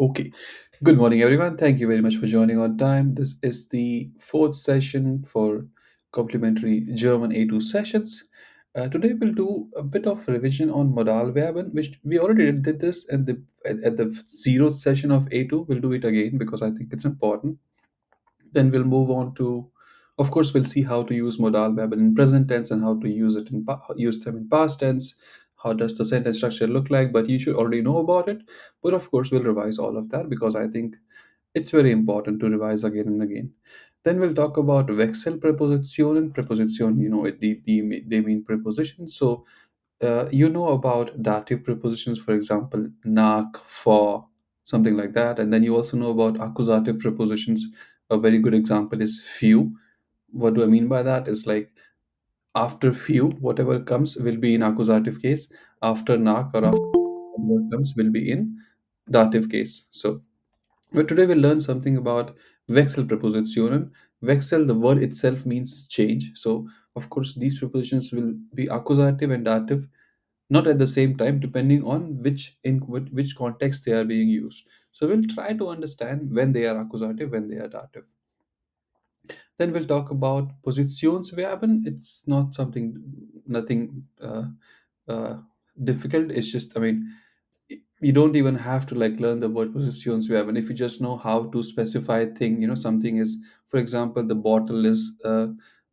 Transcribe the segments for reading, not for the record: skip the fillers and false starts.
Okay. Good morning, everyone. Thank you very much for joining on time. This is the fourth session for complimentary German A2 sessions. Today we'll do a bit of revision on Modalverben, which we already did this at the zeroth session of A2. We'll do it again because I think it's important. Then we'll move on to, of course, we'll see how to use modal verb in present tense and how to use them in past tense. How does the sentence structure look like? But you should already know about it. But of course, we'll revise all of that because I think it's very important to revise again and again. Then we'll talk about Wechsel preposition and preposition. They mean prepositions. So you know about dative prepositions, for example, nach, for, something like that. And then you also know about accusative prepositions. A very good example is few. What do I mean by that? Is like after few, whatever comes will be in accusative case. After nach or after whatever comes will be in dative case. So, but today we'll learn something about Wechsel prepositionen. Wechsel, the word itself means change. So, of course, these prepositions will be accusative and dative not at the same time depending on which context they are being used. So we'll try to understand when they are accusative, when they are dative. Then we'll talk about Positionsverben. It's not something, nothing uh, difficult. It's just, I mean, you don't even have to like learn the word Positionsverben. If you just know how to specify a thing, something is, for example, the bottle is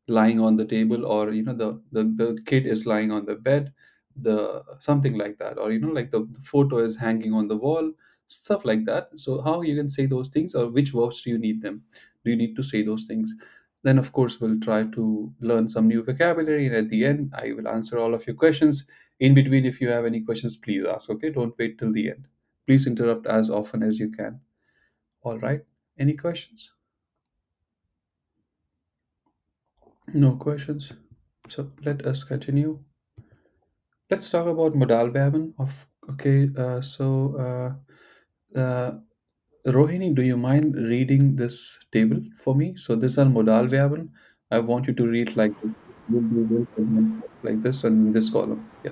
lying on the table, or the kid is lying on the bed, the something like that, or like the photo is hanging on the wall, stuff like that. So how you can say those things, or which verbs do you need them? Do you need to say those things? Then, of course, we'll try to learn some new vocabulary, and at the end, I will answer all of your questions. In between, if you have any questions, please ask. Okay, don't wait till the end. Please interrupt as often as you can. All right. Any questions? No questions. So let us continue. Let's talk about Modalverben. Uh, Rohini, do you mind reading this table for me? So these are Modalverben. I want you to read like this. Will do this, and then like this, and in this column. Yeah.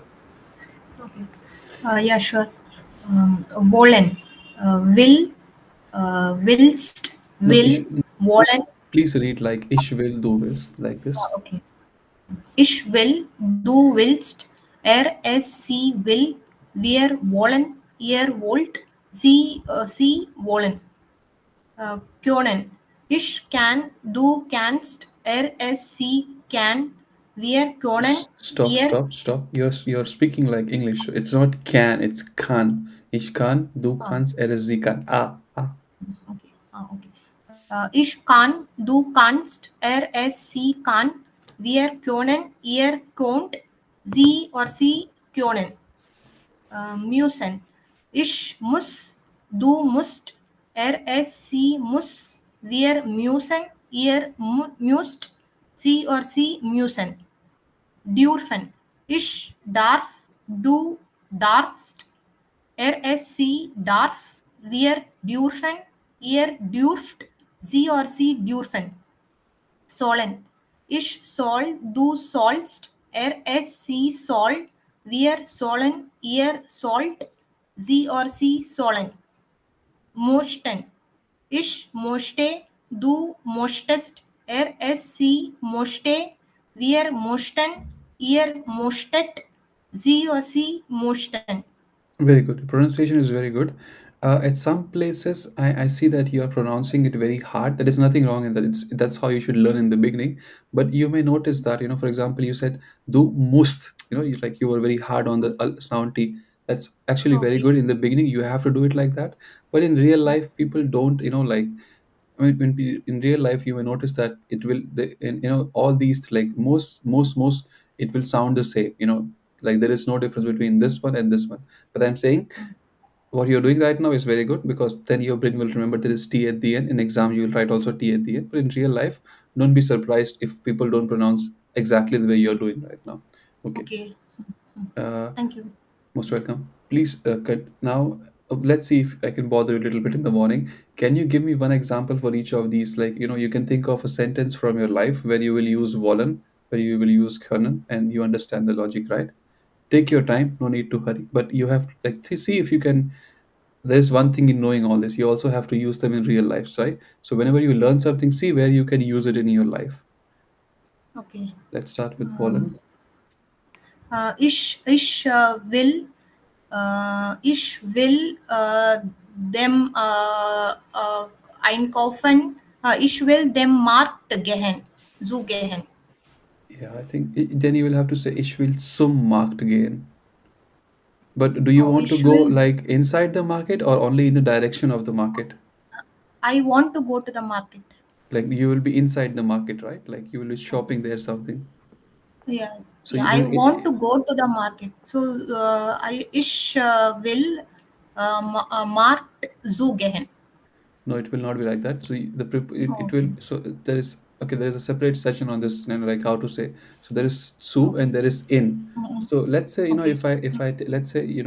Okay. Yeah, sure. Wollen, will, willst, No, will, wollen. please read like ich will, du willst, like this. Okay. Ich will, du willst, sie will, wir wollen, ihr wollt, sie wollen. Können. Ich kann, du kannst, sie kann, wir können, Stop, ihr. stop, stop. You're speaking like English. It's not can, it's kann. Ich kann, du Ah, kannst, sie kann. Ah, ah. okay. Okay. Ich kann, du kannst, sie kann, wir können, ihr könnt, sie können. Müssen. Ich muss, du musst, sie muss, wir müssen, ihr müsst, sie müssen. Dürfen. Ich darf, du darfst, sie darf, wir dürfen, ihr dürft, sie dürfen. Sollen. Ich soll, du sollst, sie soll, wir sollen, ihr sollt, sie sollen. Möchten. Ich möchte, du möchtest, sie möchte, wir möchten, ihr möchtet, sie möchten. Very good. Pronunciation is very good. At some places, I see that you are pronouncing it very hard. There is nothing wrong in that. That's how you should learn in the beginning. But you may notice that, for example, you said du musst. You were very hard on the sound T. That's actually very Okay. good in the beginning. You have to do it like that. But in real life, people don't, like, I mean, in real life, you may notice that it will, all these, like most, it will sound the same. Like there is no difference between this one and this one. But I'm saying what you're doing right now is very good, because then your brain will remember there is T at the end. In exam, you will write also T at the end. But in real life, don't be surprised if people don't pronounce exactly the way you're doing right now. Okay. Okay. Uh, Thank you. Most welcome. Please, now let's see if I can bother you a little bit in the morning. Can you give me one example for each of these? Like, you can think of a sentence from your life where you will use wollen, where you will use können, and you understand the logic, right? Take your time, no need to hurry. But you have, like, see if you can there's one thing in knowing all this, you also have to use them in real life, right? So whenever you learn something, see where you can use it in your life. Okay. Let's start with Um, Poland. ich will them einkaufen. Ich will them markt gehen. Zu gehen. Yeah, I think then you will have to say ich will zum Markt gehen. But do you Oh, want to ich go will. like inside the market or only in the direction of the market? I want to go to the market. Like you will be inside the market, right? Like you will be shopping there something. Yeah, So yeah. you I don't. want to go to the market. So I ich will markt zu gehen. No, it will not be like that. So Oh, it will. okay. So there is okay. There is a separate session on this, like how to say. So there is zu Okay. and there is in. Mm-mm. So let's say Okay. let's say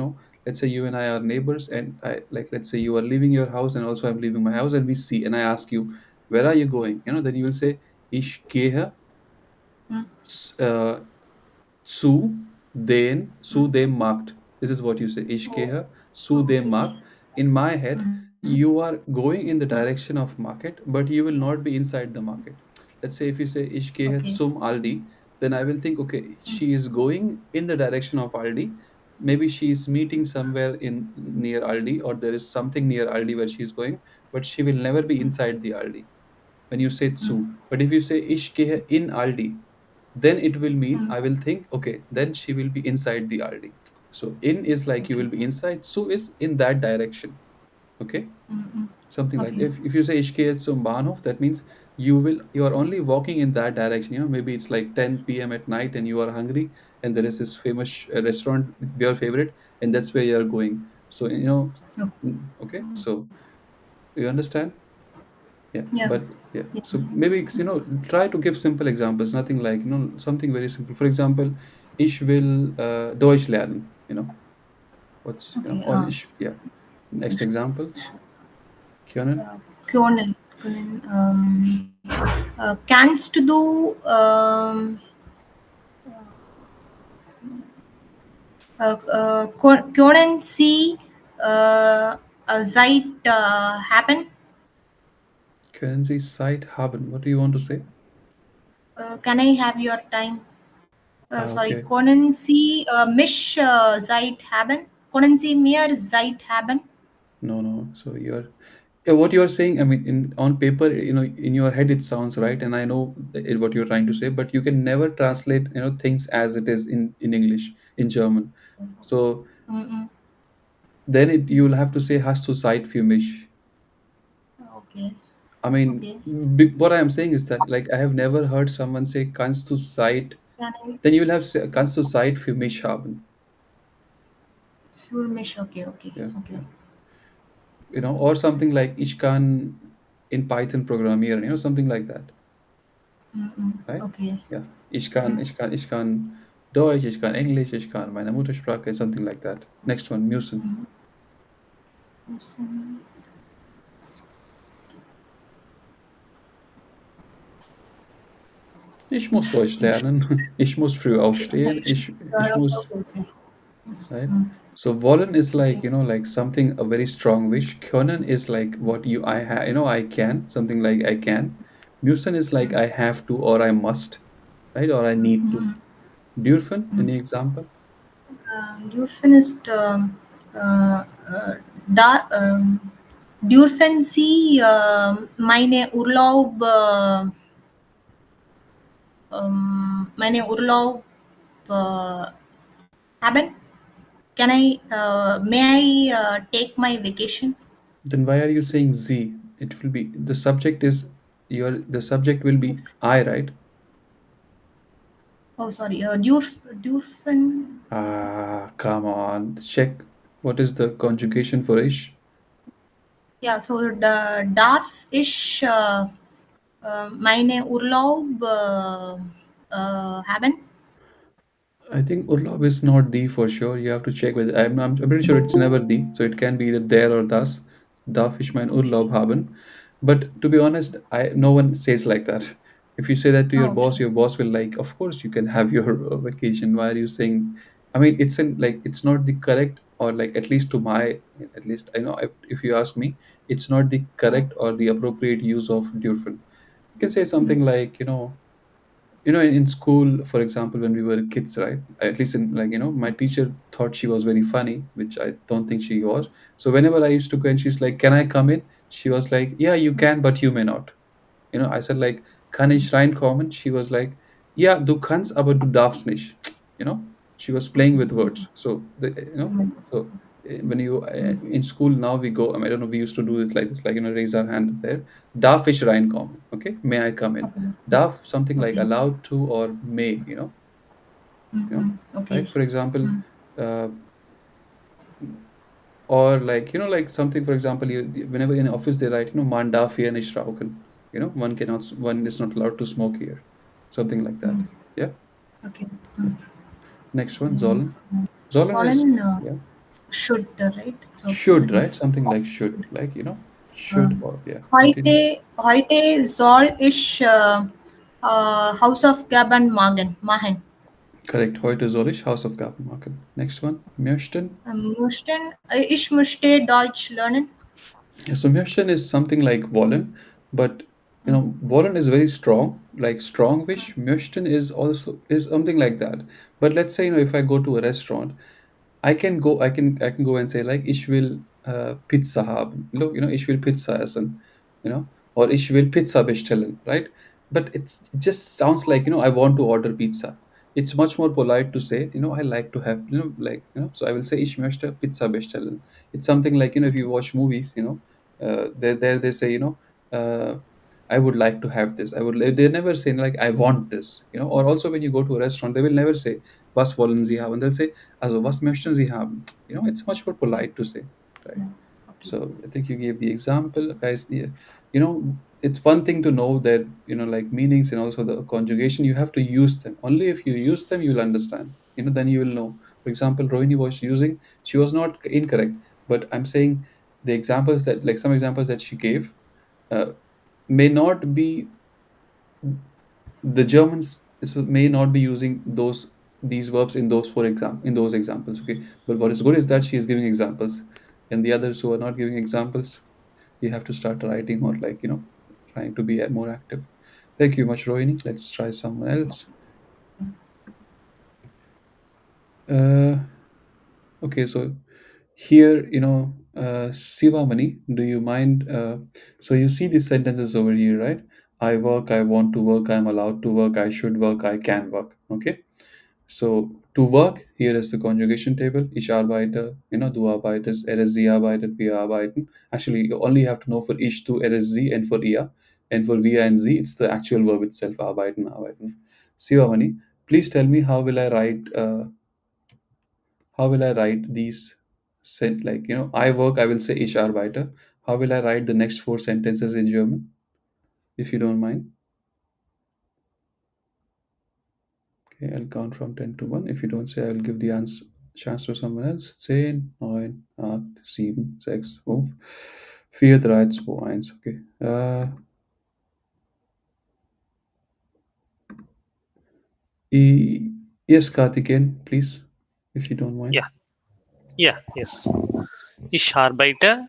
let's say you and I are neighbors, and I like let's say you are leaving your house and also I'm leaving my house, and we see, and I ask you, where are you going? Then you will say ich gehe Mm, uh, zu zu mm. dem Markt. This is what you say. Ich Oh, gehe zu dem okay. Markt. In my head, Mm, you are going in the mm. direction of market, but you will not be inside the market. Let's say if you say ich gehe Okay. zum Aldi, then I will think, okay, Mm, she is going in the direction of Aldi. Maybe she is meeting somewhere in near Aldi, or there is something near Aldi where she is going, but she will never be mm, inside the Aldi when you say mm, zu. But if you say ich gehe in Aldi, then it will mean mm. I will think, okay, then she will be inside the Aldi. So in is like you Okay. will be inside, su is in that direction. Okay? Mm, mm. Something like Okay. if you say ich gehe zum Bahnhof, that means you are only walking in that direction. Maybe it's like 10 p.m. at night and you are hungry and there is this famous restaurant, your favorite, and that's where you are going. So Okay. okay. So you understand? Yeah, Yeah. but yeah. Yeah. So maybe try to give simple examples. Nothing like something very simple. For example, ich will Deutsch lernen. What's Okay. or ich yeah. Next example, können. Können. Können. Kannst du können Sie seit haben? Können Sie Zeit haben? What do you want to say? Can I have your time? Sorry, Okay. können Sie mich Zeit haben? Können Sie mir Zeit haben? No, no. So yeah, what you are saying. I mean, in on paper, in your head it sounds right, and I know what you're trying to say, but you can never translate things as it is in English, in German. So Mm-mm. then you will have to say hast du Zeit für mich. Okay, I mean, okay. what I am saying is that like I have never heard someone say kannst du Zeit. Can I Then you will have to say kannst du Zeit für mich haben. full mich? Okay, okay, Yeah, okay. yeah. Or Zeit. something like ich kann in Python programmieren. Something like that, Mm-mm. right? Okay. Yeah, Mm. ich kann Deutsch, ich kann Englisch, ich kann meine Muttersprache, something like that. Next one, müssen. Müssen. Ich muss Deutsch lernen. Ich muss früh aufstehen. Ich Okay, muss, okay, okay. Yes. right? Mm. So wollen is like, Okay. like something, a very strong wish. Können is like what I have, I can, something like I can. Müssen is like Mm. I have to or I must, right? Or I need to. Mm-mm. Dürfen, Mm. any example? You finished uh, uh, da, dürfen Sie meine Urlaub meine Urlaub uh, haben? Can I may I take my vacation? Then why are you saying Z? It will be the subject is the subject will be Dürf- I, right? Oh, sorry. Dürfen. Ah, come on. Check what is the conjugation for ish. Yeah. So the darf ich meine Urlaub haben? I think Urlaub is not the for sure. You have to check with. I'm pretty sure it's never the. So it can be either there or das. Darf ich mein Okay. Urlaub haben? But to be honest, I no one says like that. If you say that to Oh, okay. your boss will of course you can have your vacation. Why are you saying? I mean, it's not the correct. or like at least to my, at least I know, if you ask me, it's not the correct or the appropriate use of dürfen. You can say something like, in school, for example, when we were kids, right? At least in, like, my teacher thought she was very funny, which I don't think she was. So whenever I used to go and she's like, "Can I come in?" She was like, "Yeah, you can, but you may not." I said like, "Kann ich reinkommen?" She was like, "Ja, du kannst, aber du darfst nicht." You know, she was playing with words. So so when you in school now we go. I mean, I don't know. We used to do it like this, like, raise our hand there. Darf ich reinkommen? Okay, may I come in? Okay. Darf something like Okay. allowed to or may. Okay. Right? For example, uh, or like, like something. For example, whenever in office they write, man darf hier nicht rauchen. One is not allowed to smoke here, something like that. Yeah. Okay. Next one, sollen is, Sollen yeah, should, right? So should, right? Something like should, like, should, or yeah, continue. heute soll ich Hausaufgaben Correct. Heute soll ich Hausaufgaben machen. Next one, möchten. Ich möchte Deutsch lernen. Yeah, so möchten is something like wollen, but wollen is very strong, like strong wish. Möchten is also is something like that. But let's say, if I go to a restaurant, I can go and say like, ich will Pizza haben. Look, ich will Pizza essen, or ich will Pizza bestellen, right? But it just sounds like, I want to order pizza. It's much more polite to say, I like to have, like, so I will say, ich möchte Pizza bestellen. It's something like, if you watch movies, they say, I would like to have this. They never say like, I want this, or also when you go to a restaurant, they will never say, was wollen Sie haben? They'll say, also, was möchten Sie haben? It's much more polite to say, right? Okay. So I think you gave the example, guys. Yeah, it's one thing to know that, like meanings and also the conjugation. You have to use them. Only if you use them, you will understand. Then you will know. For example, Rohini was using. She was not incorrect, but I'm saying the examples that, like, some examples that she gave, uh, may not be, the Germans may not be using these verbs in those examples. Okay, but what is good is that she is giving examples, and the others who are not giving examples, you have to start writing, or like, trying to be more active. Thank you much, Rohini. Let's try someone else. Uh, okay, so here, Sivamani, do you mind? So you see these sentences over here, right? I work, I want to work, I'm allowed to work, I should work, I can work. Okay. So to work, here is the conjugation table. Ich arbeite, du arbeitest, sie arbeitet, wir arbeiten. Actually, you only have to know for ich, du, sie, and for ihr. And for wir and sie, it's the actual verb itself, arbeiten, arbeiten. Sivamani, please tell me how will I write these like, I work, I will say ich arbeite. How will I write the next four sentences in German, if you don't mind? Okay, I'll count from 10 to 1. If you don't say, I'll give the answer chance to someone else. 10, 9, 8, 7, 6, 5, 4, 3, 2, 1. Okay. E- yes, Karthikeyan, please, if you don't mind. Yeah, yeah, yes. Ich arbeite.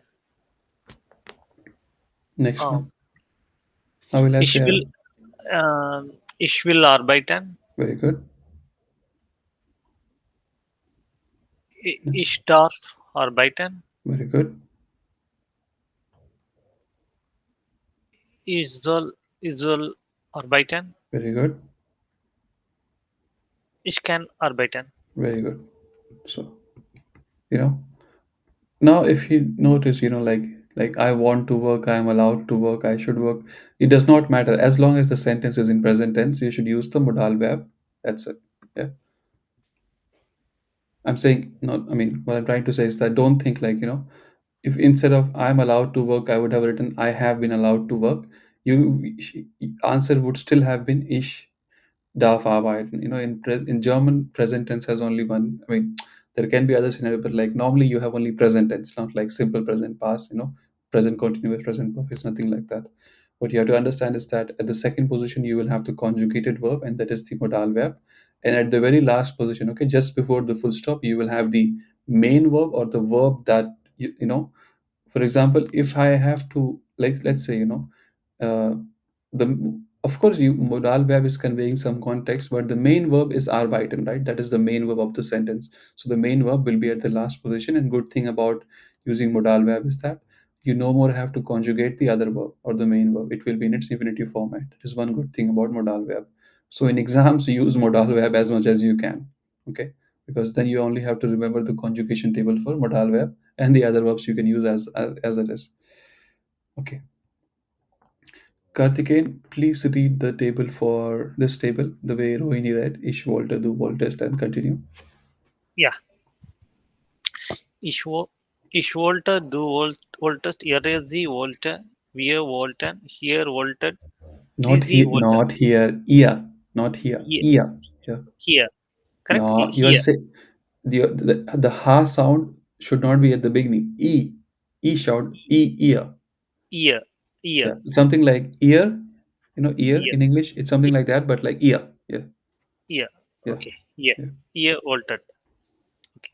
Next Um, one. How will I ich say? will, ich will arbeiten. Very good. Ich darf arbeiten. Very good. Ich soll arbeiten. Very good. Ich kann arbeiten. Very good. So, you know, now if you notice, like I want to work, I am allowed to work, I should work, it does not matter. As long as the sentence is in present tense, you should use the modal verb. That's it. Yeah. I'm saying, not, I mean, what I'm trying to say is that don't think like, if instead of I'm allowed to work, I would have written I have been allowed to work, you answer would still have been ich darf arbeiten. In German, present tense has only one. I mean, there can be other scenario, but like normally you have only present tense, not like simple present past. Present continuous, present perfect, nothing like that. What you have to understand is that at the second position you will have the conjugated verb, and that is the modal verb. And at the very last position, okay, just before the full stop, you will have the main verb or the verb that you know. For example, if I have to, like, let's say, uh, the of course you modal verb is conveying some context, but the main verb is arbeiten, right? That is the main verb of the sentence. So the main verb will be at the last position, and good thing about using modal verb is that you no more have to conjugate the other verb or the main verb. It will be in its infinitive format. That is one good thing about modal verb. So in exams, use modal verb as much as you can, okay? Because then you only have to remember the conjugation table for modal verb, and the other verbs you can use as it is. Okay. Karthikeyan, please read the table for this table the way Rohini read. Ich wollte, du wolltest, and continue. Yeah. Ich, wo ich wollte, du wolltest, er, sie wollte, wir wollten, hier wollten, sie wollten. Not here. Ia. Not here. Here, Ia. Yeah. here. Correct? No, you are Here. say the ha sound should not be at the beginning. E. E shout. E ear. Ear. Ear. Yeah. Something like ear. Ear Ear. in English. It's something like that, but like ear. Yeah. Ear. Yeah. Okay. Ear. Yeah. Ear wollten. Okay.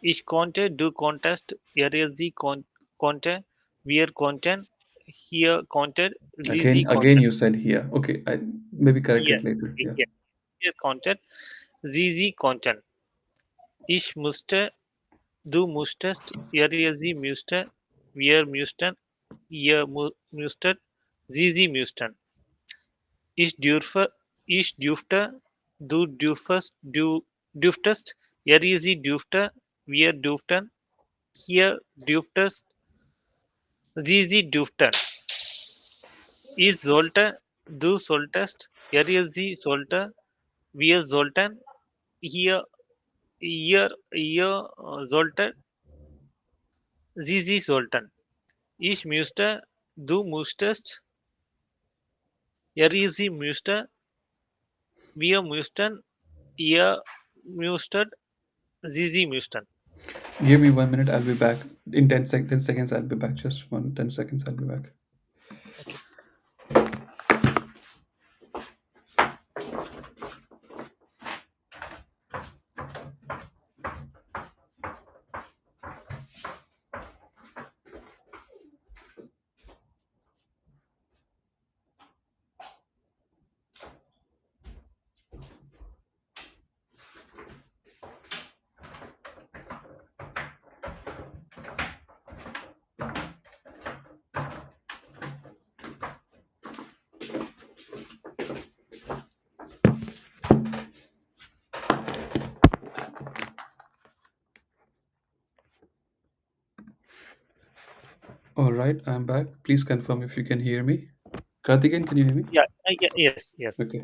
Ich konnte, du konntest, er, sie konnte, wir konnten, hier konnte, sie Again, konnten. you said here. Okay, I maybe correct Hier. it later. Yeah. Hier. Hier konnten, sie konnten. Ich musste, du musstest, sie müsste, wir müssten, ihr müsstet, sie müssten. Ich dürfe, ich dürfte, du dürftest, sie dürfte, wir dürften, hier dürftest, sie dürften. Ich sollte, du solltest, sie sollte, wir sollten, hier, ihr solltet, sie sollten. Ich müsste, du müsstest, sie müsste, wir müssten, ihr müsstet, sie müssten. Give me 1 minute. I'll be back in 10 seconds. I'll be back. Just 10 seconds. I'll be back. Okay. All right, I'm back. Please confirm if you can hear me. Karthikeyan, can you hear me? Yeah, yes, yes. Okay.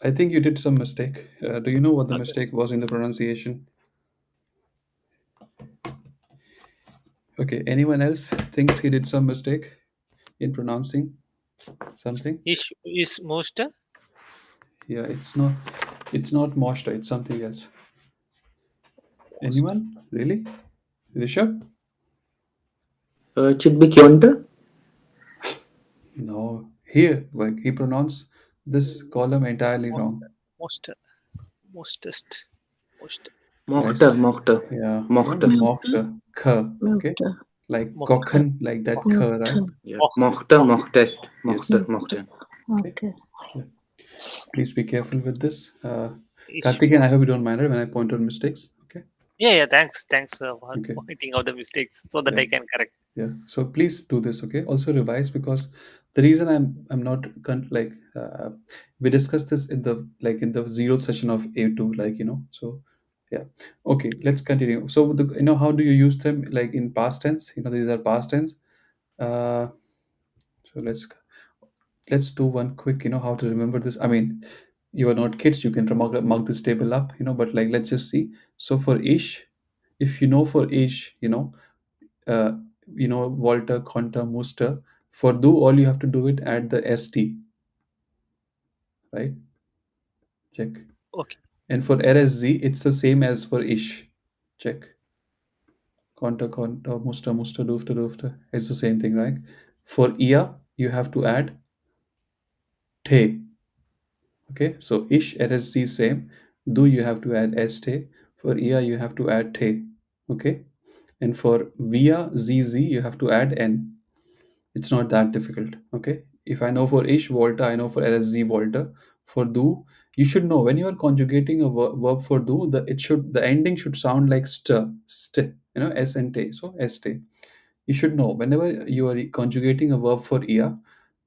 I think you did some mistake. Do you know what the Okay. mistake was in the pronunciation? Okay. Anyone else thinks he did some mistake in pronouncing something? Is most Yeah, it's not. It's not moshta. It's something else. Anyone? Really? Rishabh? It should be Kionta. No. Here, like he pronounced this column entirely wrong. most mostest most Mokhta, Guys, Mokhta, yeah, not Mokhta. mocked, k, okay, like Mokhta. kochen, like that k, right? Yeah. Oh, Mokhta, oh. Mokhtest, Yes. Mokhta, Mokhta. Okay. Yeah. Please be careful with this. Ish. Karthikeyan, I hope you don't mind it when I point out mistakes. Okay. Yeah. Thanks for Okay. pointing out the mistakes so that Yeah. I can correct. Yeah. So please do this. Okay. Also revise, because the reason I'm not like we discussed this in the zeroth session of A2, So yeah. Okay. Let's continue. So how do you use them, like in past tense? These are past tense. Uh, so let's do one quick. How to remember this. I mean, you are not kids. You can mark this table up. But like let's just see. So for ish, if for ish, uh, Walter, Conta, Muster. For do, all you have to do it at the st, right? Check. Okay. And for rsz, it's the same as for ish. Check. Conta, Conta, Muster, Muster, Dufter, Dufter. It's the same thing, right? For ia, you have to add te. Okay, so ish, rsz, same. Do, you have to add st. For ia, you have to add te. Okay, and for via zz you have to add n. It's not that difficult. Okay, if I know for ish volta, I know for lsz volta. For do, you should know when you are conjugating a verb for do, the ending should sound like st, s and t, so st. You should know whenever you are conjugating a verb for ia,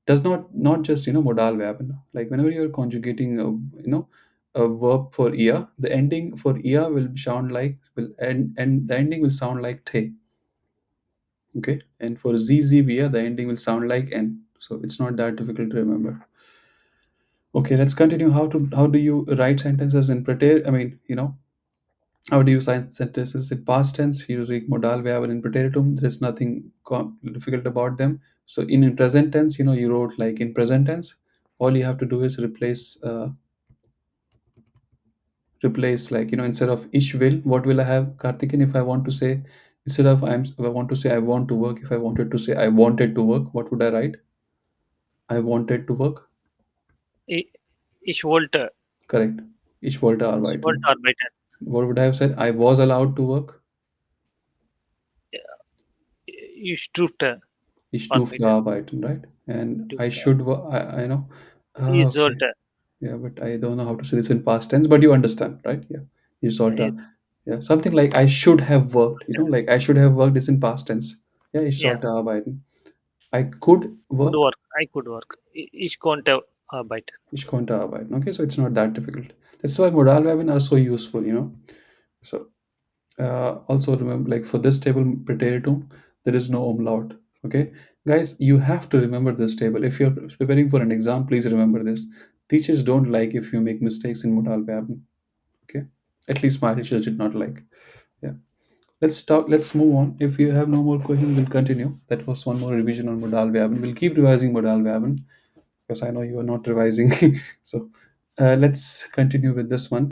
does not just Modalverben. Like whenever you're conjugating a verb for ia, the ending for ia will sound like will and the ending will sound like te. Okay, and for zzvia the ending will sound like n, so it's not that difficult to remember. Okay, let's continue. How do you write sentences in preter, I mean, how do you write sentences in past tense using Modalverben in Präteritum? There is nothing difficult about them. So in present tense, you wrote like in present tense. All you have to do is replace, like, instead of ish will, what will I have, Kartikin? If I want to say, instead of if I want to say I want to work, if I wanted to say I wanted to work, what would I write? I wanted to work. I- Ich wollte. Correct. Ich wollte Ich wollte arbeiten. arbeiten. What would I have said? I was allowed to work. Ich durfte Ich durfte arbeiten. arbeiten, right? And I Durfte. should I know. Ich Okay. sollte. Yeah, but I don't know how to say this in past tense, but you understand, right? Yeah. You sort Ich of, yeah. Something like I should have worked, sollte. like I should have worked is in past tense. Yeah, ich Yeah, sollte arbeiten. I could could work, work. I could work. Ich konnte arbeiten. ich konnte arbeiten. Okay, so it's not that difficult. That's why Modalverben are so useful. So also remember, like for this table Präteritum, there is no umlaut. Okay, guys, you have to remember this table. If you're preparing for an exam, please remember this. Teachers don't like if you make mistakes in Modalverben. Okay, at least my teachers did not like. Yeah, let's move on. If you have no more questions, we'll continue. That was one more revision on Modalverben. We'll keep revising Modalverben because I know you are not revising. So let's continue with this one.